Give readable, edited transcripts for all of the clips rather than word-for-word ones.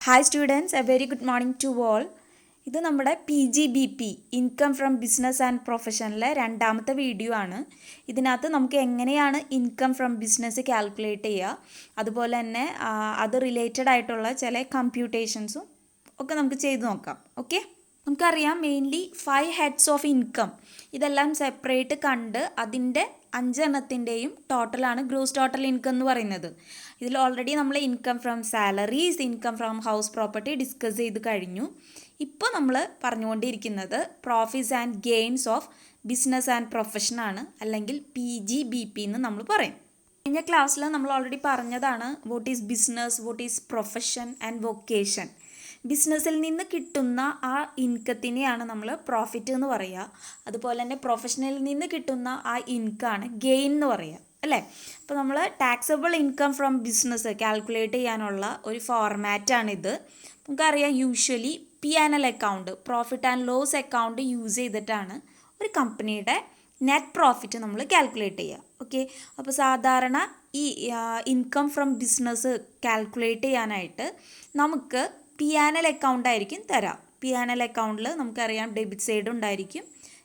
Hi students, a very good morning to all. ഇത് നമ്മുടെ PGBP income from business and പ്രൊഫഷനിലെ രണ്ടാമത്തെ video ആണ്. ഇതിനകത്ത് നമുക്ക് എങ്ങനെയാണ് ഇൻകം ഫ്രം ബിസിനസ് കാൽക്കുലേറ്റ് ചെയ്യുക, അതുപോലെ തന്നെ അത് റിലേറ്റഡ് ആയിട്ടുള്ള ചില കമ്പ്യൂട്ടേഷൻസും ഒക്കെ നമുക്ക് ചെയ്ത് നോക്കാം. ഓക്കെ, നമുക്കറിയാം മെയിൻലി 5 ഹെഡ്സ് ഓഫ് ഇൻകം ഇതെല്ലാം സെപ്പറേറ്റ് കണ്ട് അതിൻ്റെ 5 എണ്ണത്തിൻ്റെയും ടോട്ടലാണ് ഗ്രോസ് ടോട്ടൽ ഇൻകം എന്ന് പറയുന്നത്. ഇതിൽ ഓൾറെഡി നമ്മൾ income from salaries, income from house property discuss ചെയ്ത് കഴിഞ്ഞു. ഇപ്പോൾ നമ്മൾ പറഞ്ഞുകൊണ്ടിരിക്കുന്നത് profits and gains of business and പ്രൊഫഷനാണ്, അല്ലെങ്കിൽ PGBP എന്ന് നമ്മൾ പറയും. കഴിഞ്ഞ ക്ലാസ്സിൽ നമ്മൾ ഓൾറെഡി പറഞ്ഞതാണ് what is business, what is profession and vocation. ബിസിനസ്സിൽ നിന്ന് കിട്ടുന്ന ആ ഇൻകത്തിനെയാണ് നമ്മൾ പ്രോഫിറ്റ് എന്ന് പറയുക. അതുപോലെ തന്നെ പ്രൊഫഷനിൽ നിന്ന് കിട്ടുന്ന ആ ഇൻകമാണ് ഗെയിൻ എന്ന് പറയുക, അല്ലേ? അപ്പോൾ നമ്മൾ taxable income from business calculate ചെയ്യാനുള്ള ഒരു ഫോർമാറ്റാണിത്. നമുക്കറിയാം usually P&L account, profit and loss account use ചെയ്തിട്ടാണ് ഒരു കമ്പനിയുടെ നെറ്റ് പ്രോഫിറ്റ് നമ്മൾ കാൽക്കുലേറ്റ് ചെയ്യുക. ഓക്കെ, അപ്പോൾ സാധാരണ ഈ ഇൻകം ഫ്രം ബിസിനസ് കാൽക്കുലേറ്റ് ചെയ്യാനായിട്ട് നമുക്ക് P&L അക്കൗണ്ട് ആയിരിക്കും തരാം. P&L അക്കൗണ്ടിൽ നമുക്കറിയാം ഡെബിറ്റ് സൈഡ് ഉണ്ടായിരിക്കും,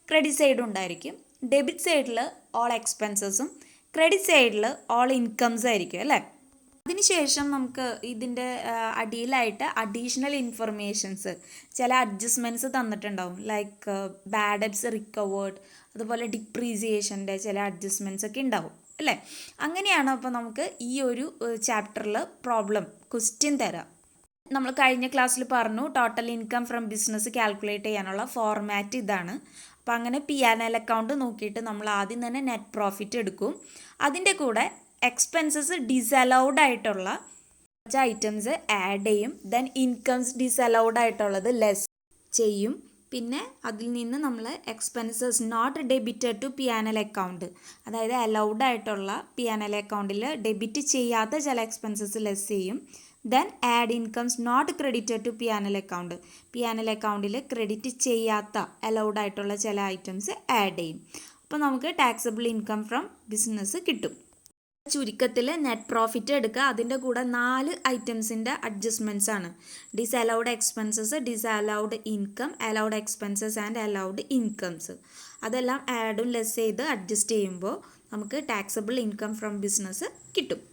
ക്രെഡിറ്റ് സൈഡ് ഉണ്ടായിരിക്കും. ഡെബിറ്റ് സൈഡിൽ ഓൾ എക്സ്പെൻസസും ക്രെഡിറ്റ് സൈഡിൽ ഓൾ ഇൻകംസ് ആയിരിക്കും, അല്ലേ? അതിനുശേഷം നമുക്ക് ഇതിൻ്റെ അടിയിലായിട്ട് അഡീഷണൽ ഇൻഫർമേഷൻസ്, ചില അഡ്ജസ്റ്റ്മെൻറ്റ്സ് തന്നിട്ടുണ്ടാവും. ലൈക്ക് ബാഡ് ഡെബ്റ്റ്സ് റിക്കവേർഡ്, അതുപോലെ ഡിപ്രീസിയേഷൻ്റെ ചില അഡ്ജസ്റ്റ്മെൻറ്റ്സ് ഒക്കെ ഉണ്ടാവും, അല്ലേ? അങ്ങനെയാണ് അപ്പോൾ നമുക്ക് ഈ ഒരു ചാപ്റ്ററിൽ ക്വസ്റ്റ്യൻ തരാം. നമ്മൾ കഴിഞ്ഞ ക്ലാസ്സിൽ പറഞ്ഞു total income from business calculate ചെയ്യാനുള്ള ഫോർമാറ്റ് ഇതാണ്. അപ്പോൾ അങ്ങനെ P&L അക്കൗണ്ട് നോക്കിയിട്ട് നമ്മൾ ആദ്യം തന്നെ നെറ്റ് പ്രോഫിറ്റ് എടുക്കും. അതിൻ്റെ കൂടെ എക്സ്പെൻസസ് ഡിസലൗഡ് ആയിട്ടുള്ള കുറച്ച് ഐറ്റംസ് ആഡ് ചെയ്യും. ദെൻ ഇൻകംസ് ഡിസലൗഡ് ആയിട്ടുള്ളത് ലെസ് ചെയ്യും. പിന്നെ അതിൽ നിന്ന് നമ്മൾ expenses not debited to P&L account, അതായത് അലൗഡ് ആയിട്ടുള്ള P&L അക്കൗണ്ടിൽ ഡെബിറ്റ് ചെയ്യാത്ത ചില എക്സ്പെൻസസ് ലെസ് ചെയ്യും. Then add incomes not credited to P&L account, P&L അക്കൗണ്ടിൽ ക്രെഡിറ്റ് ചെയ്യാത്ത അലൗഡ് ആയിട്ടുള്ള ചില ഐറ്റംസ് ആഡ് ചെയ്യും. അപ്പോൾ നമുക്ക് ടാക്സബിൾ ഇൻകം ഫ്രം ബിസിനസ് കിട്ടും. ചുരുക്കത്തിൽ നെറ്റ് പ്രോഫിറ്റ് എടുക്കുക, അതിൻ്റെ കൂടെ 4 ഐറ്റംസിൻ്റെ അഡ്ജസ്റ്റ്മെൻറ്റ്സ് ആണ്. Disallowed expenses, disallowed income, allowed expenses and allowed incomes. അതെല്ലാം ആഡും ലെസ് ചെയ്ത് അഡ്ജസ്റ്റ് ചെയ്യുമ്പോൾ നമുക്ക് ടാക്സബിൾ ഇൻകം ഫ്രം ബിസിനസ് കിട്ടും.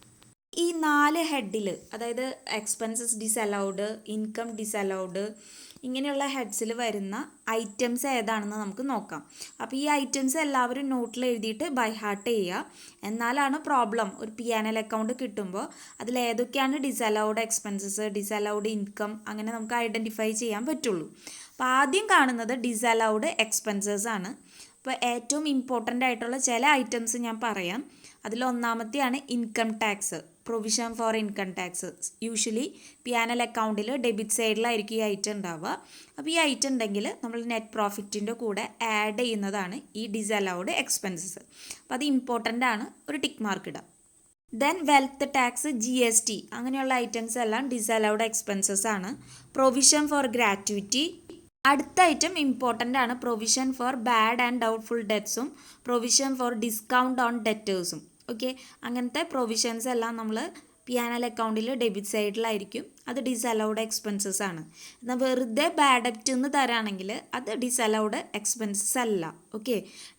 ഈ 4 ഹെഡിൽ, അതായത് എക്സ്പെൻസസ് ഡിസലൗഡ്, ഇൻകം ഡിസലൗഡ്, ഇങ്ങനെയുള്ള ഹെഡ്സിൽ വരുന്ന ഐറ്റംസ് ഏതാണെന്ന് നമുക്ക് നോക്കാം. അപ്പോൾ ഈ ഐറ്റംസ് എല്ലാവരും നോട്ടിൽ എഴുതിയിട്ട് ബൈ ഹാർട്ട് ചെയ്യുക. എന്നാലാണ് പ്രോബ്ലം ഒരു P&L അക്കൗണ്ട് കിട്ടുമ്പോൾ അതിൽ ഏതൊക്കെയാണ് ഡിസലൗഡ് എക്സ്പെൻസസ്, ഡിസലൗഡ് ഇൻകം, അങ്ങനെ നമുക്ക് ഐഡൻറ്റിഫൈ ചെയ്യാൻ പറ്റുള്ളൂ. അപ്പോൾ ആദ്യം കാണുന്നത് ഡിസലൗഡ് എക്സ്പെൻസസ് ആണ്. അപ്പോൾ ഏറ്റവും ഇമ്പോർട്ടൻ്റ് ആയിട്ടുള്ള ചില ഐറ്റംസ് ഞാൻ പറയാം. അതിലൊന്നാമത്തെയാണ് income tax, provision for income tax. Usually P&L അക്കൗണ്ടിൽ ഡെബിറ്റ് സൈഡിലായിരിക്കും ഈ ഐറ്റം ഉണ്ടാവുക. അപ്പോൾ ഈ ഐറ്റം ഉണ്ടെങ്കിൽ നമ്മൾ നെറ്റ് പ്രോഫിറ്റിൻ്റെ കൂടെ ആഡ് ചെയ്യുന്നതാണ് ഈ ഡിസലൗഡ് എക്സ്പെൻസസ്. അപ്പോൾ അത് ഇമ്പോർട്ടൻ്റ് ആണ്, ഒരു ടിക്ക് മാർക്ക് ഇടാം. ദെൻ വെൽത്ത് ടാക്സ്, GST, അങ്ങനെയുള്ള ഐറ്റംസ് എല്ലാം ഡിസലൗഡ് എക്സ്പെൻസസ് ആണ്. പ്രൊവിഷൻ ഫോർ ഗ്രാറ്റുവിറ്റി, അടുത്ത ഐറ്റം ഇമ്പോർട്ടൻ്റ് ആണ്. Provision for bad and doubtful ഡെറ്റ്സും പ്രൊവിഷൻ ഫോർ ഡിസ്കൗണ്ട് ഓൺ ഡെറ്റേഴ്സും. ഓക്കെ, അങ്ങനത്തെ പ്രൊവിഷൻസ് എല്ലാം നമ്മൾ P&L അക്കൗണ്ടിൽ ഡെബിറ്റ് സൈഡിലായിരിക്കും. അത് ഡിസലൗഡ് എക്സ്പെൻസസ് ആണ്. എന്നാൽ വെറുതെ ബാഡ് ഡെപ്റ്റ് എന്ന് തരാണെങ്കിൽ അത് ഡിസലൗഡ് എക്സ്പെൻസസ് അല്ല. Okay,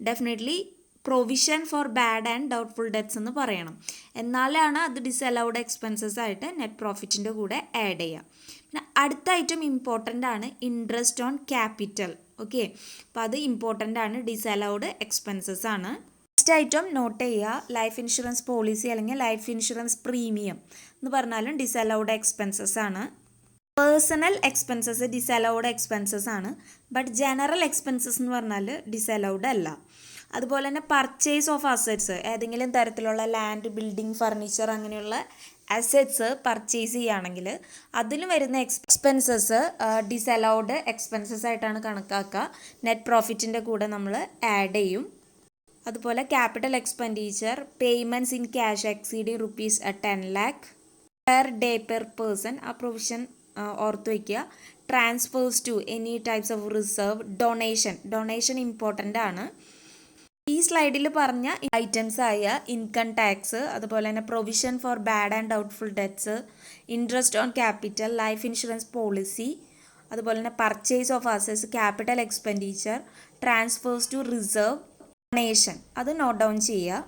definitely provision for bad and doubtful debts എന്ന് പറയണം, എന്നാലാണ് അത് ഡിസലൗഡ് എക്സ്പെൻസസ് ആയിട്ട് നെറ്റ് പ്രോഫിറ്റിൻ്റെ കൂടെ ആഡ് ചെയ്യാം. പിന്നെ അടുത്ത ഐറ്റം ഇമ്പോർട്ടൻ്റ് ആണ്, ഇൻട്രസ്റ്റ് ഓൺ ക്യാപിറ്റൽ. ഓക്കെ, അപ്പോൾ അത് ഇമ്പോർട്ടൻ്റ് ആണ്, ഡിസലൗഡ് എക്സ്പെൻസസ് ആണ്. നെക്സ്റ്റ് ഐറ്റം നോട്ട് ചെയ്യുക, ലൈഫ് ഇൻഷുറൻസ് പോളിസി അല്ലെങ്കിൽ ലൈഫ് ഇൻഷുറൻസ് പ്രീമിയം എന്ന് പറഞ്ഞാലും ഡിസലൗഡ് എക്സ്പെൻസസ് ആണ്. പേഴ്സണൽ എക്സ്പെൻസസ് ഡിസലൗഡ് എക്സ്പെൻസസ് ആണ്, ബട്ട് ജനറൽ എക്സ്പെൻസസ് എന്ന് പറഞ്ഞാൽ ഡിസലൗഡ് അല്ല. അതുപോലെ തന്നെ പർച്ചേസ് ഓഫ് അസറ്റ്സ്, ഏതെങ്കിലും തരത്തിലുള്ള ലാൻഡ്, ബിൽഡിംഗ്, ഫർണിച്ചർ, അങ്ങനെയുള്ള അസറ്റ്സ് പർച്ചേസ് ചെയ്യുകയാണെങ്കിൽ അതിലും വരുന്ന എക്സ്പെൻസസ് ഡിസലൗഡ് എക്സ്പെൻസസ് ആയിട്ടാണ് കണക്കാക്കുക. നെറ്റ് പ്രോഫിറ്റിൻ്റെ കൂടെ നമ്മൾ ആഡ് ചെയ്യും. അതുപോലെ capital expenditure, payments in cash exceeding ₹10 lakh per day per person, ആ പ്രൊവിഷൻ ഓർത്ത് വയ്ക്കുക. Transfers to any types of reserve, donation important ആണ്. ഈ സ്ലൈഡിൽ പറഞ്ഞ ഐറ്റംസ് ആയ ഇൻകം ടാക്സ്, അതുപോലെ തന്നെ provision for bad and doubtful debts, interest on capital, life insurance policy, അതുപോലെ തന്നെ purchase of assets, capital expenditure, transfers to reserve, donation, അത് നോട്ട് ഡൗൺ ചെയ്യുക.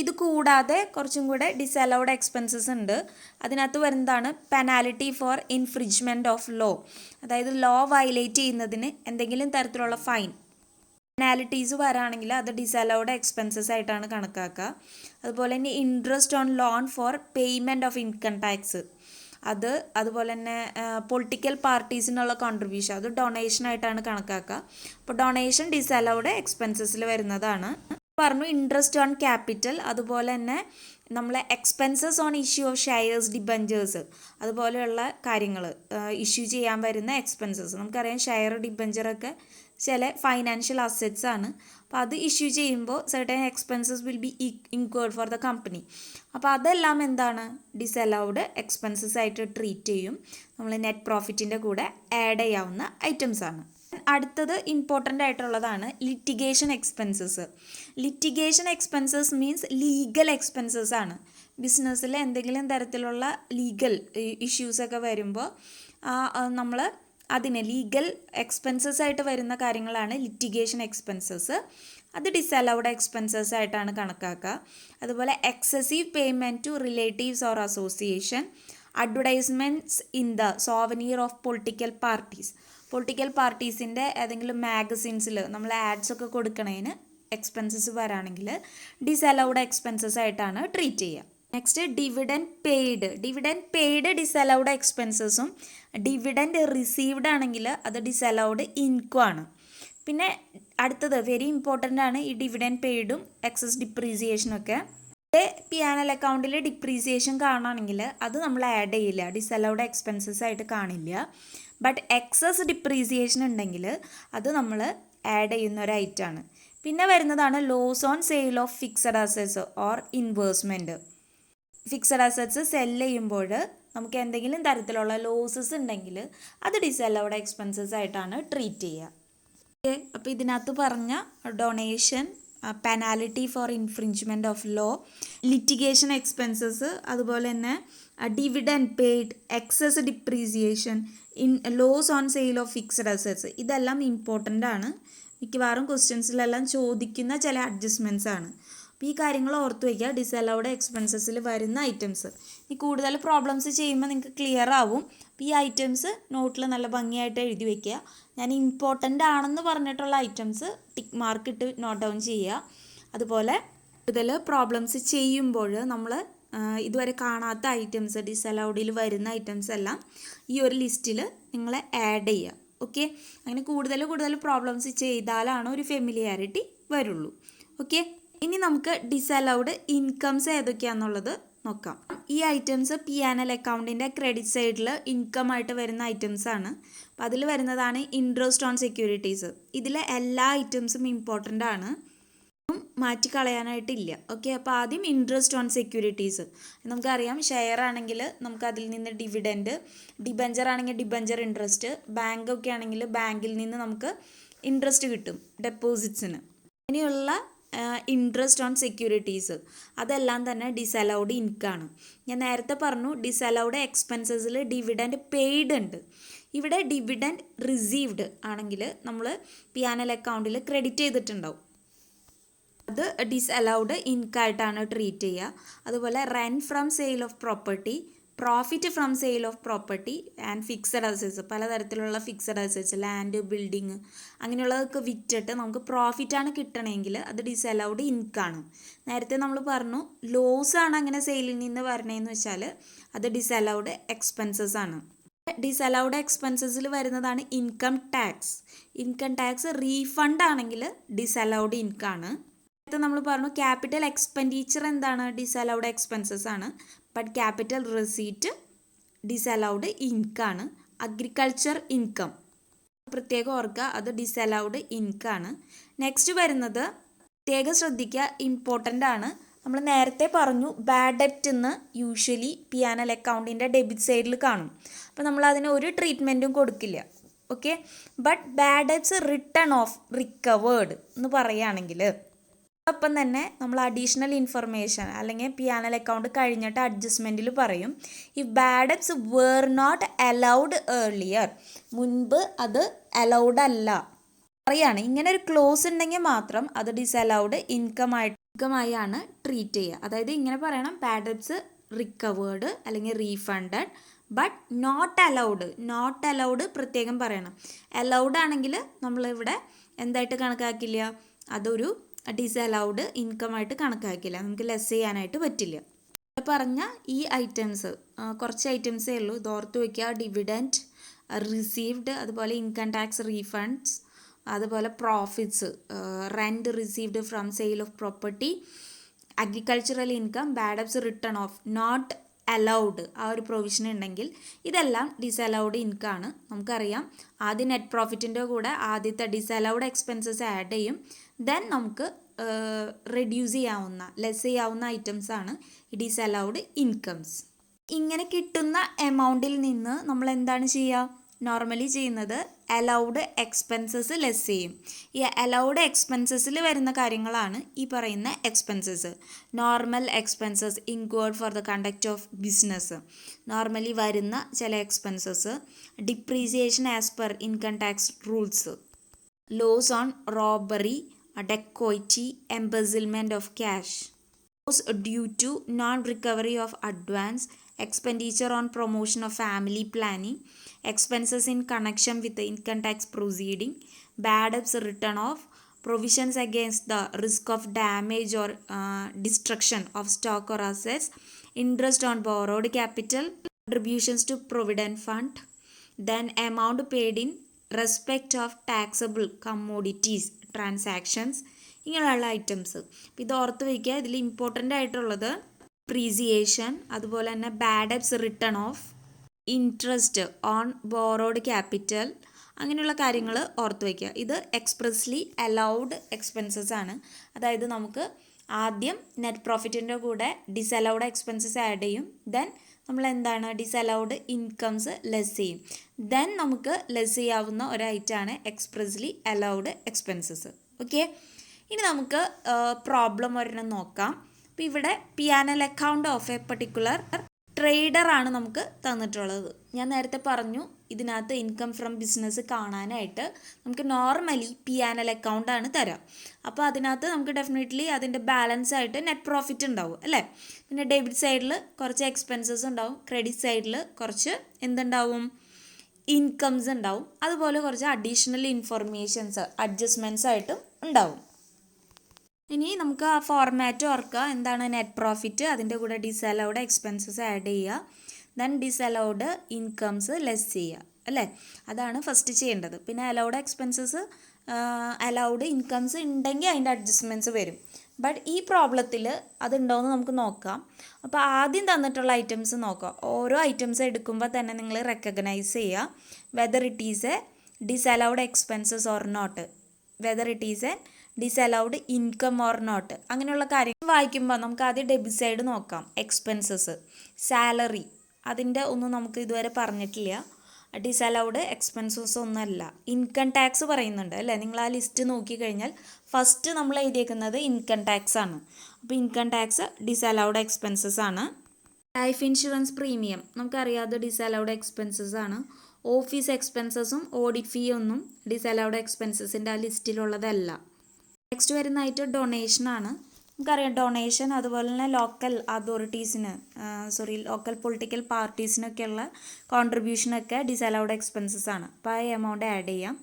ഇത് കൂടാതെ കുറച്ചും കൂടെ ഡിസലൗഡ് എക്സ്പെൻസസ് ഉണ്ട്. അതിനകത്ത് വരുന്നതാണ് penalty for infringement of law, അതായത് ലോ വയലേറ്റ് ചെയ്യുന്നതിന് എന്തെങ്കിലും തരത്തിലുള്ള ഫൈൻ പെനാലിറ്റീസ് വരാണെങ്കിൽ അത് ഡിസലൗഡ് എക്സ്പെൻസസ് ആയിട്ടാണ് കണക്കാക്കുക. അതുപോലെ തന്നെ interest on loan for payment of income tax, അതുപോലെ തന്നെ പൊളിറ്റിക്കൽ പാർട്ടീസിനുള്ള കോൺട്രിബ്യൂഷൻ, അത് ഡൊണേഷനായിട്ടാണ് കണക്കാക്കുക. അപ്പോൾ ഡൊണേഷൻ ഡിസലൗഡ് എക്സ്പെൻസസിൽ വരുന്നതാണ്. പറഞ്ഞു ഇൻട്രസ്റ്റ് ഓൺ ക്യാപിറ്റൽ, അതുപോലെ തന്നെ നമ്മളെ expenses on issue of shares, debentures, അതുപോലെയുള്ള കാര്യങ്ങൾ ഇഷ്യൂ ചെയ്യാൻ വരുന്ന എക്സ്പെൻസസ്. നമുക്കറിയാം ഷെയർ ഡിബഞ്ചറൊക്കെ ചില ഫൈനാൻഷ്യൽ അസറ്റ്സ് ആണ്. അപ്പോൾ അത് ഇഷ്യൂ ചെയ്യുമ്പോൾ certain expenses will be incurred for the company. അപ്പോൾ അതെല്ലാം എന്താണ് ഡിസലൗഡ് എക്സ്പെൻസസ് ആയിട്ട് ട്രീറ്റ് ചെയ്യും. നമ്മൾ നെറ്റ് പ്രോഫിറ്റിൻ്റെ കൂടെ ആഡ് ചെയ്യാവുന്ന ഐറ്റംസ് ആണ്. അടുത്തത് ഇമ്പോർട്ടൻ്റ് ആയിട്ടുള്ളതാണ് litigation expenses. Litigation expenses means legal expenses ആണ്. ബിസിനസ്സിൽ എന്തെങ്കിലും തരത്തിലുള്ള ലീഗൽ ഇഷ്യൂസൊക്കെ വരുമ്പോൾ നമ്മൾ അതിന് ലീഗൽ എക്സ്പെൻസസ് ആയിട്ട് വരുന്ന കാര്യങ്ങളാണ് ലിറ്റിഗേഷൻ എക്സ്പെൻസസ്. അത് ഡിസലൗഡ് എക്സ്പെൻസസ് ആയിട്ടാണ് കണക്കാക്കുക. അതുപോലെ excessive payment to relatives or association, advertisements in the souvenir of political parties, political പാർട്ടീസിൻ്റെ ഏതെങ്കിലും മാഗസിൻസിൽ നമ്മൾ ആഡ്സ് ഒക്കെ കൊടുക്കണതിന് എക്സ്പെൻസസ് വരാണെങ്കിൽ ഡിസലൗഡ് എക്സ്പെൻസസ് ആയിട്ടാണ് ട്രീറ്റ് ചെയ്യുക. നെക്സ്റ്റ് ഡിവിഡൻഡ് പെയ്ഡ് ഡിസലൗഡ് എക്സ്പെൻസസും ഡിവിഡൻഡ് റിസീവ്ഡ് ആണെങ്കിൽ അത് ഡിസലൗഡ് ഇൻകം ആണ്. പിന്നെ അടുത്തത് വെരി ഇമ്പോർട്ടൻ്റ് ആണ് ഈ ഡിവിഡൻഡ് പെയ്ഡും എക്സസ് ഡിപ്രീസിയേഷനും ഒക്കെ. P&L അക്കൗണ്ടിൽ ഡിപ്രീസിയേഷൻ കാണുകയാണെങ്കിൽ അത് നമ്മൾ ആഡ് ചെയ്യില്ല, ഡിസലൗഡ് എക്സ്പെൻസസ് ആയിട്ട് കാണില്ല. ബട്ട് എക്സസ് ഡിപ്രീസിയേഷൻ ഉണ്ടെങ്കിൽ അത് നമ്മൾ ആഡ് ചെയ്യുന്ന ഒരു ഐറ്റമാണ്. പിന്നെ വരുന്നതാണ് loss on sale of fixed assets or investment. Fixed assets sell ചെയ്യുമ്പോൾ നമുക്ക് എന്തെങ്കിലും തരത്തിലുള്ള ലോസസ് ഉണ്ടെങ്കിൽ അത് ഡിസലൗഡ് എക്സ്പെൻസസ് ആയിട്ടാണ് ട്രീറ്റ് ചെയ്യുക. ഓക്കെ, അപ്പോൾ ഇതിനകത്ത് പറഞ്ഞ donation, penalty for infringement of law, litigation expenses, അതുപോലെ തന്നെ dividend paid, excess depreciation, loss on sale of fixed assets, ഇതെല്ലാം ഇമ്പോർട്ടൻ്റ് ആണ്. മിക്കവാറും ക്വസ്റ്റ്യൻസിലെല്ലാം ചോദിക്കുന്ന ചില അഡ്ജസ്റ്റ്മെൻറ്റ്സ് ആണ്. അപ്പോൾ ഈ കാര്യങ്ങൾ ഓർത്ത് വയ്ക്കുക, ഡിസലൗഡ് എക്സ്പെൻസസിൽ വരുന്ന ഐറ്റംസ്. ഈ കൂടുതൽ പ്രോബ്ലംസ് ചെയ്യുമ്പോൾ നിങ്ങൾക്ക് ക്ലിയർ ആവും. അപ്പോൾ ഈ ഐറ്റംസ് നോട്ടിൽ നല്ല ഭംഗിയായിട്ട് എഴുതി വയ്ക്കുക. ഞാൻ ഇമ്പോർട്ടൻ്റ് ആണെന്ന് പറഞ്ഞിട്ടുള്ള ഐറ്റംസ് ടിക്ക് മാർക്ക് ഇട്ട് നോട്ട് ഡൗൺ ചെയ്യുക. അതുപോലെ കൂടുതൽ പ്രോബ്ലംസ് ചെയ്യുമ്പോൾ നമ്മൾ ഇതുവരെ കാണാത്ത ഐറ്റംസ്, ഡിസലൗഡിൽ വരുന്ന ഐറ്റംസ് എല്ലാം ഈ ഒരു ലിസ്റ്റിൽ നിങ്ങൾ ആഡ് ചെയ്യുക. ഓക്കെ, അങ്ങനെ കൂടുതൽ പ്രോബ്ലംസ് ചെയ്താലാണ് ഒരു ഫെമിലിയാരിറ്റി വരുള്ളൂ. ഓക്കെ, ഇനി നമുക്ക് ഡിസലൗഡ് ഇൻകംസ് ഏതൊക്കെയാണെന്നുള്ളത് നോക്കാം. ഈ ഐറ്റംസ് P&L അക്കൗണ്ടിൻ്റെ ക്രെഡിറ്റ് സൈഡിൽ ഇൻകം ആയിട്ട് വരുന്ന ഐറ്റംസ് ആണ്. അപ്പോൾ അതിൽ വരുന്നതാണ് ഇൻട്രസ്റ്റ് ഓൺ സെക്യൂരിറ്റീസ്. ഇതിലെ എല്ലാ ഐറ്റംസും ഇമ്പോർട്ടൻ്റ് ആണ്, മാറ്റിക്കളയാനായിട്ടില്ല. ഓക്കെ, അപ്പോൾ ആദ്യം ഇൻട്രസ്റ്റ് ഓൺ സെക്യൂരിറ്റീസ്. നമുക്കറിയാം ഷെയർ ആണെങ്കിൽ നമുക്ക് അതിൽ നിന്ന് ഡിവിഡൻഡ്, ഡിബഞ്ചർ ആണെങ്കിൽ ഡിബഞ്ചർ ഇൻട്രസ്റ്റ്, ബാങ്ക് ഒക്കെ ആണെങ്കിൽ ബാങ്കിൽ നിന്ന് നമുക്ക് ഇൻട്രസ്റ്റ് കിട്ടും ഡെപ്പോസിറ്റ്സിന്. ഇനിയുള്ള ഇൻട്രസ്റ്റ് ഓൺ സെക്യൂരിറ്റീസ് അതെല്ലാം തന്നെ ഡിസലൗഡ് ഇൻകമാണ്. ഞാൻ നേരത്തെ പറഞ്ഞു ഡിസലൗഡ് എക്സ്പെൻസസിൽ ഡിവിഡൻഡ് പെയ്ഡ് ഉണ്ട്. ഇവിടെ ഡിവിഡൻഡ് റിസീവ്ഡ് ആണെങ്കിൽ നമ്മൾ P&L അക്കൗണ്ടിൽ ക്രെഡിറ്റ് ചെയ്തിട്ടുണ്ടാവും, അത് ഡിസലൗഡ് ഇൻകമായിട്ടാണ് ട്രീറ്റ് ചെയ്യുക. അതുപോലെ rent from sale of property, profit from sale of property and fixed assets, പലതരത്തിലുള്ള ഫിക്സഡ് അസറ്റ്സ്, ലാൻഡ്, ബിൽഡിങ്, അങ്ങനെയുള്ളതൊക്കെ വിറ്റിട്ട് നമുക്ക് പ്രോഫിറ്റാണ് കിട്ടണമെങ്കിൽ അത് ഡിസലൗഡ് ഇൻകമാണ്. നേരത്തെ നമ്മൾ പറഞ്ഞു ലോസാണ് അങ്ങനെ സെയിലിൽ നിന്ന് വരണതെന്ന് വെച്ചാൽ അത് ഡിസലൗഡ് എക്സ്പെൻസസ് ആണ്. ഡിസലൗഡ് എക്സ്പെൻസസിൽ വരുന്നതാണ് income tax. Income tax refund ആണെങ്കിൽ ഡിസലൗഡ് ഇൻകമാണ്. നേരത്തെ നമ്മൾ പറഞ്ഞു ക്യാപിറ്റൽ എക്സ്പെൻഡിച്ചർ എന്താണ്, ഡിസലൗഡ് എക്സ്പെൻസസ് ആണ്. ബട്ട് ക്യാപിറ്റൽ റെസീറ്റ് ഡിസലൗഡ് ഇൻകമാണ്. അഗ്രികൾച്ചർ ഇൻകം പ്രത്യേകം ഓർക്കുക, അത് ഡിസലൗഡ് ഇൻകമാണ്. നെക്സ്റ്റ് വരുന്നത് പ്രത്യേകം ശ്രദ്ധിക്കുക, ഇമ്പോർട്ടൻ്റ് ആണ്. നമ്മൾ നേരത്തെ പറഞ്ഞു ബാഡ് ഡെപ്റ്റ് എന്ന് യൂഷ്വലി P&L അക്കൗണ്ടിൻ്റെ ഡെബിറ്റ് സൈഡിൽ കാണും. അപ്പോൾ നമ്മൾ അതിന് ഒരു ട്രീറ്റ്മെൻറ്റും കൊടുക്കില്ല. Okay, but bad debts return of recovered എന്ന് പറയുകയാണെങ്കിൽ ഒപ്പം തന്നെ നമ്മൾ അഡീഷണൽ ഇൻഫർമേഷൻ അല്ലെങ്കിൽ P&L അക്കൗണ്ട് കഴിഞ്ഞിട്ട് അഡ്ജസ്റ്റ്മെൻറ്റിൽ പറയും if bad debts were not allowed earlier, മുൻപ് അത് അലൗഡ് അല്ല പറയാണ്. ഇങ്ങനെ ഒരു ക്ലോസ് ഉണ്ടെങ്കിൽ മാത്രം അത് ഡിസലൗഡ് ഇൻകമായാണ് ട്രീറ്റ് ചെയ്യുക. അതായത് ഇങ്ങനെ പറയണം, ബാഡ് ഡെബ്റ്റ്സ് റിക്കവേർഡ് അല്ലെങ്കിൽ റീഫണ്ടഡ് ബട്ട് നോട്ട് അലൗഡ് പ്രത്യേകം പറയണം. അലൗഡ് ആണെങ്കിൽ നമ്മളിവിടെ എന്തായിട്ട് കണക്കാക്കില്ല, അതൊരു ഡിസലൗഡ് ഇൻകമായിട്ട് കണക്കാക്കില്ല, നമുക്ക് ലെസ് ചെയ്യാനായിട്ട് പറ്റില്ല. പറഞ്ഞ ഈ ഐറ്റംസ് കുറച്ച് ഐറ്റംസേ ഉള്ളൂ, ഇത് ഓർത്ത് വയ്ക്കുക. ഡിവിഡൻറ്റ് റിസീവ്ഡ്, അതുപോലെ ഇൻകം ടാക്സ് റീഫണ്ട്സ്, അതുപോലെ profits, rent received from sale of property, agricultural income, bad debts written off, not allowed ആ ഒരു പ്രൊവിഷൻ ഉണ്ടെങ്കിൽ ഇതെല്ലാം ഡിസലൗഡ് ഇൻകമാണ്. നമുക്കറിയാം ആദ്യം നെറ്റ് പ്രോഫിറ്റിൻ്റെ കൂടെ ആദ്യത്തെ ഡിസലൗഡ് എക്സ്പെൻസസ് ആഡ് ചെയ്യും, ദെൻ നമുക്ക് റെഡ്യൂസ് ചെയ്യാവുന്ന ലെസ് ചെയ്യാവുന്ന ഐറ്റംസാണ് ഡിസലൗഡ് ഇൻകംസ്. ഇങ്ങനെ കിട്ടുന്ന എമൗണ്ടിൽ നിന്ന് നമ്മൾ എന്താണ് ചെയ്യുക, നോർമലി ചെയ്യുന്നത് അലൗഡ് എക്സ്പെൻസസ് ലെസ് ചെയ്യും. ഈ അലൗഡ് എക്സ്പെൻസസിൽ വരുന്ന കാര്യങ്ങളാണ് ഈ പറയുന്ന expenses. Normal expenses incurred for the conduct of business, normally വരുന്ന ചില expenses. Depreciation as per income tax rules, loss on robbery, dacoity, embezzlement of cash, loss due to non recovery of advance, expenditure on promotion of family planning, expenses in connection with the income tax proceeding, bad debts written off, provisions against the risk of damage or destruction of stock or assets, interest on borrowed capital, contributions to provident fund, then amount paid in respect of taxable commodities transactions. ഇങ്ങനെയുള്ള items ഇത് ഓർത്ത് വയ്ക്കുക. ഇതിൽ important ആയിട്ടുള്ളത് depreciation, അതുപോലെ തന്നെ bad debts written off, interest on borrowed capital, അങ്ങനെയുള്ള കാര്യങ്ങൾ ഓർത്ത് വയ്ക്കുക. ഇത് എക്സ്പ്രസ്ലി അലൗഡ് എക്സ്പെൻസസ് ആണ്. അതായത് നമുക്ക് ആദ്യം നെറ്റ് പ്രോഫിറ്റിൻ്റെ കൂടെ ഡിസലൗഡ് എക്സ്പെൻസസ് ആഡ് ചെയ്യും, ദെൻ നമ്മൾ എന്താണ് ഡിസലൗഡ് ഇൻകംസ് ലെസ് ചെയ്യും, ദെൻ നമുക്ക് ലെസ് ചെയ്യാവുന്ന ഒരു ഐറ്റമാണ് എക്സ്പ്രസ്ലി അലൗഡ് എക്സ്പെൻസസ്. ഓക്കെ, ഇനി നമുക്ക് പ്രോബ്ലം ഒരെണ്ണം നോക്കാം. അപ്പോൾ ഇവിടെ P&L account of a particular ട്രേഡറാണ് നമുക്ക് തന്നിട്ടുള്ളത്. ഞാൻ നേരത്തെ പറഞ്ഞു ഇതിനകത്ത് ഇൻകം ഫ്രം ബിസിനസ് കാണാനായിട്ട് നമുക്ക് നോർമലി P&L അക്കൗണ്ടാണ് തരാം. അപ്പോൾ അതിനകത്ത് നമുക്ക് ഡെഫിനറ്റ്ലി അതിൻ്റെ ബാലൻസ് ആയിട്ട് നെറ്റ് പ്രോഫിറ്റ് ഉണ്ടാവും അല്ലേ. പിന്നെ ഡെബിറ്റ് സൈഡിൽ കുറച്ച് എക്സ്പെൻസസ് ഉണ്ടാവും, ക്രെഡിറ്റ് സൈഡിൽ കുറച്ച് എന്തുണ്ടാവും, ഇൻകംസ് ഉണ്ടാവും, അതുപോലെ കുറച്ച് അഡീഷണൽ ഇൻഫർമേഷൻസ് അഡ്ജസ്റ്റ്മെൻറ്റ്സ് ആയിട്ടും ഉണ്ടാവും. ഇനി നമുക്ക് ആ ഫോർമാറ്റ് ഓർക്കുക, എന്താണ് നെറ്റ് പ്രോഫിറ്റ്, അതിൻ്റെ കൂടെ ഡിസലൗഡ് എക്സ്പെൻസസ് ആഡ് ചെയ്യുക, ദെൻ ഡിസലൗഡ് ഇൻകംസ് ലെസ് ചെയ്യുക അല്ലേ, അതാണ് ഫസ്റ്റ് ചെയ്യേണ്ടത്. പിന്നെ അലൗഡ് എക്സ്പെൻസസ് അലൗഡ് ഇൻകംസ് ഉണ്ടെങ്കിൽ അതിൻ്റെ അഡ്ജസ്റ്റ്മെൻറ്റ്സ് വരും. ബട്ട് ഈ പ്രോബ്ലത്തിൽ അതുണ്ടോയെന്ന് നമുക്ക് നോക്കാം. അപ്പോൾ ആദ്യം തന്നിട്ടുള്ള ഐറ്റംസ് നോക്കാം. ഓരോ ഐറ്റംസ് എടുക്കുമ്പോൾ തന്നെ നിങ്ങൾ റെക്കഗ്നൈസ് ചെയ്യുക whether it is a disallowed expenses or not, whether it is a disallowed income or not. അങ്ങനെയുള്ള കാര്യങ്ങൾ വായിക്കുമ്പോൾ നമുക്ക് ആദ്യം ഡെബിറ്റ് സൈഡ് നോക്കാം. എക്സ്പെൻസസ്, സാലറി, അതിൻ്റെ ഒന്നും നമുക്ക് ഇതുവരെ പറഞ്ഞിട്ടില്ല, ഡിസലൗഡ് എക്സ്പെൻസസ് ഒന്നുമല്ല. ഇൻകം ടാക്സ് പറയുന്നുണ്ട് അല്ലേ, നിങ്ങൾ ആ ലിസ്റ്റ് നോക്കിക്കഴിഞ്ഞാൽ ഫസ്റ്റ് നമ്മൾ എഴുതിയേക്കുന്നത് ഇൻകം ടാക്സ് ആണ്. അപ്പോൾ ഇൻകം ടാക്സ് ഡിസലൗഡ് എക്സ്പെൻസസ് ആണ്. ലൈഫ് ഇൻഷുറൻസ് പ്രീമിയം നമുക്കറിയാം, അത് ഡിസലൗഡ് എക്സ്പെൻസസ് ആണ്. ഓഫീസ് എക്സ്പെൻസസും ഓഡിറ്റ് ഫീ ഒന്നും ഡിസലൗഡ് എക്സ്പെൻസസിൻ്റെ ആ ലിസ്റ്റിലുള്ളതല്ല. നെക്സ്റ്റ് വരുന്നതായിട്ട് ഡൊണേഷനാണ്. നമുക്കറിയാം ഡൊണേഷൻ അതുപോലെ തന്നെ local അതോറിറ്റീസിന് local political പാർട്ടീസിനൊക്കെയുള്ള കോൺട്രിബ്യൂഷനൊക്കെ disallowed expenses ആണ്. അപ്പോൾ ആ എമൗണ്ട് ആഡ് ചെയ്യാം.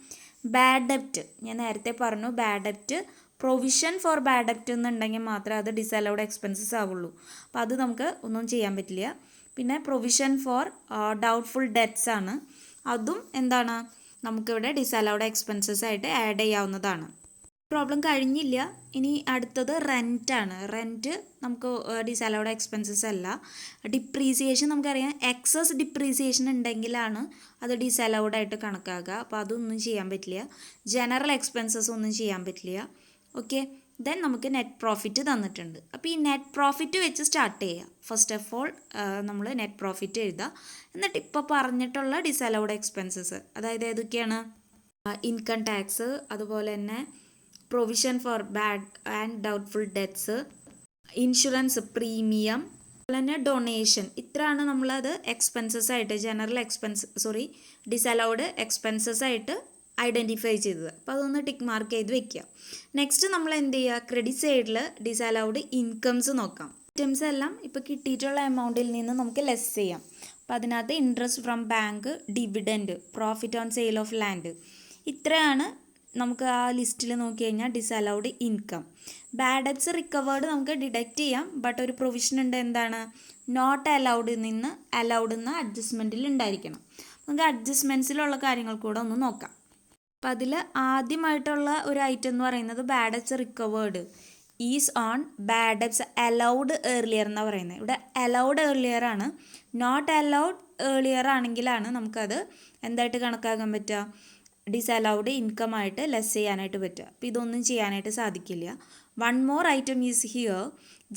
ബാഡ് ഡെപ്റ്റ് ഞാൻ നേരത്തെ പറഞ്ഞു, ബാഡ് ഡെപ്റ്റ് പ്രൊവിഷൻ ഫോർ ബാഡ് ഡെപ്റ്റ് എന്നുണ്ടെങ്കിൽ മാത്രമേ അത് ഡിസലൗഡ് എക്സ്പെൻസസ് ആവുള്ളൂ. അപ്പോൾ അത് നമുക്ക് ഒന്നും ചെയ്യാൻ പറ്റില്ല. പിന്നെ പ്രൊവിഷൻ ഫോർ ഡൗട്ട്ഫുൾ ഡെറ്റ്സ് ആണ്, അതും എന്താണ് നമുക്കിവിടെ ഡിസലൗഡ് എക്സ്പെൻസസ് ആയിട്ട് ആഡ് ചെയ്യാവുന്നതാണ്. പ്രോബ്ലം കഴിഞ്ഞില്ല. ഇനി അടുത്തത് റെൻറ്റാണ്. റെൻറ്റ് നമുക്ക് ഡിസലൗഡ് എക്സ്പെൻസസ് അല്ല. ഡിപ്രീസിയേഷൻ നമുക്കറിയാം, എക്സസ് ഡിപ്രീസിയേഷൻ ഉണ്ടെങ്കിലാണ് അത് ഡിസലൗഡ് ആയിട്ട് കണക്കാക്കുക. അപ്പോൾ അതൊന്നും ചെയ്യാൻ പറ്റില്ല. ജനറൽ എക്സ്പെൻസസ് ഒന്നും ചെയ്യാൻ പറ്റില്ല. ഓക്കെ, ദെൻ നമുക്ക് നെറ്റ് പ്രോഫിറ്റ് തന്നിട്ടുണ്ട്. അപ്പോൾ ഈ നെറ്റ് പ്രോഫിറ്റ് വെച്ച് സ്റ്റാർട്ട് ചെയ്യുക. ഫസ്റ്റ് ഓഫ് ഓൾ നമ്മൾ നെറ്റ് പ്രോഫിറ്റ് എഴുതുക. എന്നിട്ട് ഇപ്പോൾ പറഞ്ഞിട്ടുള്ള ഡിസലൗഡ് എക്സ്പെൻസസ്, അതായത് ഏതൊക്കെയാണ്, ഇൻകം ടാക്സ്, അതുപോലെ തന്നെ provision for bad and doubtful debts, insurance premium, അതുപോലെ തന്നെ ഡൊണേഷൻ. ഇത്രയാണ് നമ്മളത് എക്സ്പെൻസസ് ആയിട്ട് ഡിസലൗഡ് എക്സ്പെൻസസ് ആയിട്ട് ഐഡൻറ്റിഫൈ ചെയ്തത്. അപ്പോൾ അതൊന്ന് ടിക്ക് മാർക്ക് ചെയ്ത് വെക്കുക. നെക്സ്റ്റ് നമ്മൾ എന്ത് ചെയ്യുക, ക്രെഡിറ്റ് സൈഡിൽ ഡിസലൗഡ് ഇൻകംസ് നോക്കാം. ഐറ്റംസ് എല്ലാം ഇപ്പോൾ കിട്ടിയിട്ടുള്ള എമൗണ്ടിൽ നിന്ന് നമുക്ക് ലെസ് ചെയ്യാം. അപ്പോൾ അതിനകത്ത് interest from bank, dividend, profit on sale of land, ഇത്രയാണ് നമുക്ക് ആ ലിസ്റ്റിൽ നോക്കി കഴിഞ്ഞാൽ disallowed income. Bad debts recovered നമുക്ക് ഡിഡക്റ്റ് ചെയ്യാം, ബട്ട് ഒരു പ്രൊവിഷൻ ഉണ്ട്, എന്താണ്, നോട്ട് അലൗഡിൽ നിന്ന് അലൗഡ് എന്ന അഡ്ജസ്റ്റ്മെൻറ്റിൽ ഉണ്ടായിരിക്കണം. നമുക്ക് അഡ്ജസ്റ്റ്മെൻറ്റ്സിലുള്ള കാര്യങ്ങൾ കൂടെ ഒന്ന് നോക്കാം. അപ്പം അതിൽ ആദ്യമായിട്ടുള്ള ഒരു ഐറ്റം എന്ന് പറയുന്നത് bad debts recovered is on bad debts allowed earlier എന്നാണ് പറയുന്നത്. ഇവിടെ അലൗഡ് ഏർലിയർ ആണ്. നോട്ട് അലൗഡ് ഏർലിയർ ആണെങ്കിലാണ് നമുക്കത് എന്തായിട്ട് കണക്കാക്കാൻ പറ്റുക, ഡിസലൗഡ് ഇൻകം ആയിട്ട് ലെസ് ചെയ്യാനായിട്ട് പറ്റുക. അപ്പോൾ ഇതൊന്നും ചെയ്യാനായിട്ട് സാധിക്കില്ല. One more item is here,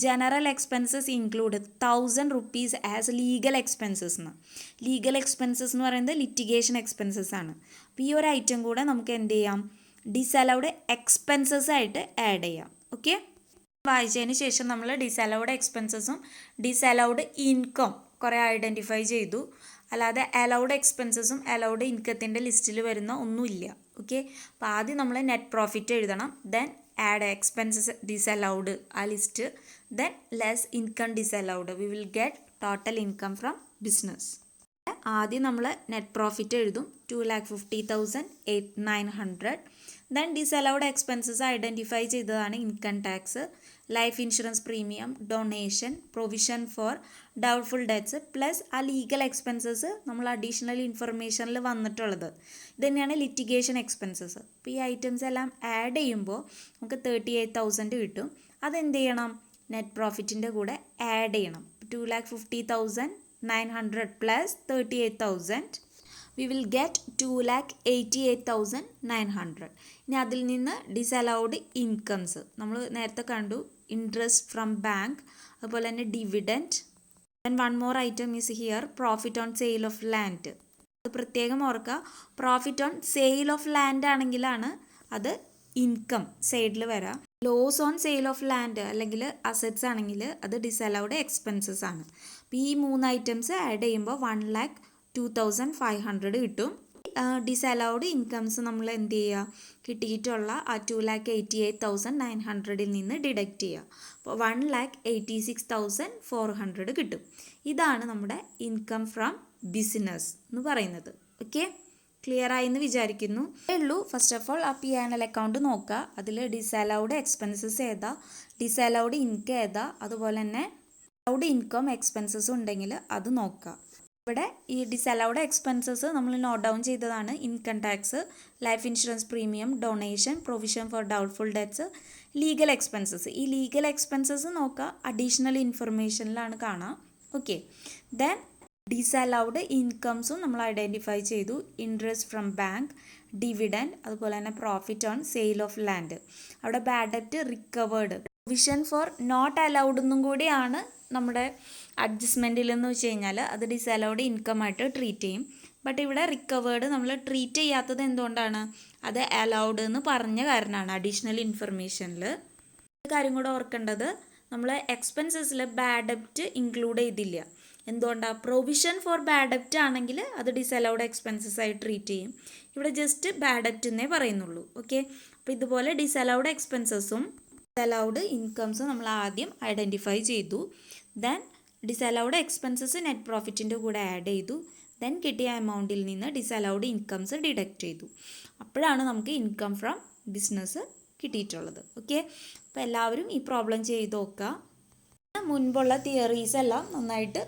general expenses include 1000 rupees as legal expenses എന്ന്. ലീഗൽ എക്സ്പെൻസസ് എന്ന് പറയുന്നത് ലിറ്റിഗേഷൻ എക്സ്പെൻസസ് ആണ്. അപ്പോൾ ഈ ഒരു ഐറ്റം കൂടെ നമുക്ക് എന്ത് ചെയ്യാം, ഡിസലൗഡ് എക്സ്പെൻസസ് ആയിട്ട് ആഡ് ചെയ്യാം. ഓക്കെ, വായിച്ചതിന് ശേഷം നമ്മൾ ഡിസലൗഡ് എക്സ്പെൻസസും ഡിസലൗഡ് ഇൻകം കുറേ ഐഡൻറ്റിഫൈ ചെയ്തു. അല്ലാതെ അലൗഡ് എക്സ്പെൻസസും അലൗഡ് ഇൻകത്തിൻ്റെ ലിസ്റ്റിൽ വരുന്ന ഒന്നുമില്ല. ഓക്കെ, അപ്പോൾ ആദ്യം നമ്മൾ നെറ്റ് പ്രോഫിറ്റ് എഴുതണം, ദെൻ ആഡ് എക്സ്പെൻസസ് ഡിസലൗഡ് ആ list, then less income disallowed, we will get total income from business. ആദ്യം നമ്മൾ നെറ്റ് പ്രോഫിറ്റ് എഴുതും 2,50,900. ദെൻ ഡിസലൗഡ് എക്സ്പെൻസസ് ഐഡൻറ്റിഫൈ ചെയ്തതാണ് income tax, life insurance premium, donation, provision for doubtful debts, plus ആ legal expenses നമ്മൾ additional ഇൻഫർമേഷനിൽ വന്നിട്ടുള്ളത്. ഇത് തന്നെയാണ് litigation expenses. അപ്പോൾ ഈ ഐറ്റംസ് എല്ലാം ആഡ് ചെയ്യുമ്പോൾ നമുക്ക് 38,000 കിട്ടും. അതെന്ത് ചെയ്യണം, നെറ്റ് പ്രോഫിറ്റിൻ്റെ കൂടെ ആഡ് ചെയ്യണം. 2,50,900 പ്ലസ് 38,000, we will get 2,88,900. ഇനി അതിൽ നിന്ന് ഡിസലൗഡ് ഇൻകംസ് നമ്മൾ നേരത്തെ കണ്ടു, ഇൻട്രസ്റ്റ് ഫ്രം ബാങ്ക്, അതുപോലെ തന്നെ dividend. And one more item is here, profit on sale of land. അത് പ്രത്യേകം ഓർക്കുക, profit on sale of land ആണെങ്കിലാണ് അത് ഇൻകം സൈഡിൽ വരാം. Loss on sale of land അല്ലെങ്കിൽ അസറ്റ്സ് ആണെങ്കിൽ അത് ഡിസലൗഡ് എക്സ്പെൻസസ് ആണ്. അപ്പോൾ ഈ 3 ഐറ്റംസ് ആഡ് ചെയ്യുമ്പോൾ 1,02,500 കിട്ടും. ഡിസലൗഡ് ഇൻകംസ് നമ്മൾ എന്ത് ചെയ്യുക, കിട്ടിയിട്ടുള്ള ആ 2,88,900 നിന്ന് ഡിഡക്റ്റ് ചെയ്യുക. അപ്പോൾ 1,86,400 കിട്ടും. ഇതാണ് നമ്മുടെ ഇൻകം ഫ്രം ബിസിനസ് എന്ന് പറയുന്നത്. ഓക്കെ, ക്ലിയർ ആയി എന്ന് വിചാരിക്കുന്നു. ഉള്ളൂ. ഫസ്റ്റ് ഓഫ് ഓൾ ആ P&L അക്കൗണ്ട് നോക്കുക, അതിൽ ഡിസലൗഡ് എക്സ്പെൻസസ് ഏതാ, ഡിസലൗഡ് ഇൻകം ഏതാ, അതുപോലെ തന്നെ അലൗഡ് ഇൻകം എക്സ്പെൻസസ് ഉണ്ടെങ്കിൽ അത് നോക്കുക. ഇവിടെ ഈ ഡിസലൗഡ് എക്സ്പെൻസസ് നമ്മൾ നോട്ട് ഡൗൺ ചെയ്തതാണ്, income tax, life insurance premium, donation, provision for doubtful debts, legal expenses. ഈ ലീഗൽ എക്സ്പെൻസസ് നോക്കുക, അഡീഷണൽ ഇൻഫർമേഷനിലാണ് കാണാം. ഓക്കെ, ദെൻ ഡിസലൗഡ് ഇൻകംസും നമ്മൾ ഐഡൻറ്റിഫൈ ചെയ്തു, ഇൻട്രസ്റ്റ് ഫ്രം ബാങ്ക്, ഡിവിഡൻഡ്, അതുപോലെ തന്നെ profit on sale of land. അവിടെ bad debt recovered, provision for not allowed എന്നും കൂടിയാണ് നമ്മുടെ അഡ്ജസ്റ്റ്മെൻറ്റിൽ എന്ന് വെച്ച് കഴിഞ്ഞാൽ അത് ഡിസലൗഡ് ഇൻകം ആയിട്ട് ട്രീറ്റ് ചെയ്യും. ബട്ട് ഇവിടെ റിക്കവേർഡ് നമ്മൾ ട്രീറ്റ് ചെയ്യാത്തത് എന്തുകൊണ്ടാണ്, അത് അലൗഡ് എന്ന് പറഞ്ഞ കാരണമാണ്. അഡീഷണൽ ഇൻഫർമേഷനിൽ ഒരു കാര്യം കൂടെ ഓർക്കേണ്ടത്, നമ്മൾ എക്സ്പെൻസസിൽ ബാഡ് ഡെപ്റ്റ് ഇൻക്ലൂഡ് ചെയ്തില്ല. എന്തുകൊണ്ടാണ്, പ്രൊവിഷൻ ഫോർ ബാഡ് ഡെപ്റ്റ് ആണെങ്കിൽ അത് ഡിസലൗഡ് എക്സ്പെൻസസ് ആയി ട്രീറ്റ് ചെയ്യും. ഇവിടെ ജസ്റ്റ് ബാഡ് ഡെപ്റ്റ് എന്നേ പറയുന്നുള്ളൂ. ഓക്കെ, അപ്പോൾ ഇതുപോലെ ഡിസലൗഡ് എക്സ്പെൻസസും ഡിസലൗഡ് ഇൻകംസും നമ്മൾ ആദ്യം ഐഡൻറ്റിഫൈ ചെയ്തു. ദെൻ ഡിസലൗഡ് എക്സ്പെൻസസ് നെറ്റ് പ്രോഫിറ്റിൻ്റെ കൂടെ ആഡ് ചെയ്തു. ദെൻ കിട്ടിയ എമൗണ്ടിൽ നിന്ന് ഡിസലൗഡ് ഇൻകംസ് ഡിഡക്റ്റ് ചെയ്തു. അപ്പോഴാണ് നമുക്ക് ഇൻകം ഫ്രം ബിസിനസ് കിട്ടിയിട്ടുള്ളത്. ഓക്കെ, അപ്പോൾ എല്ലാവരും ഈ പ്രോബ്ലം ചെയ്ത് നോക്കുക. മുൻപുള്ള തിയറീസ് എല്ലാം നന്നായിട്ട്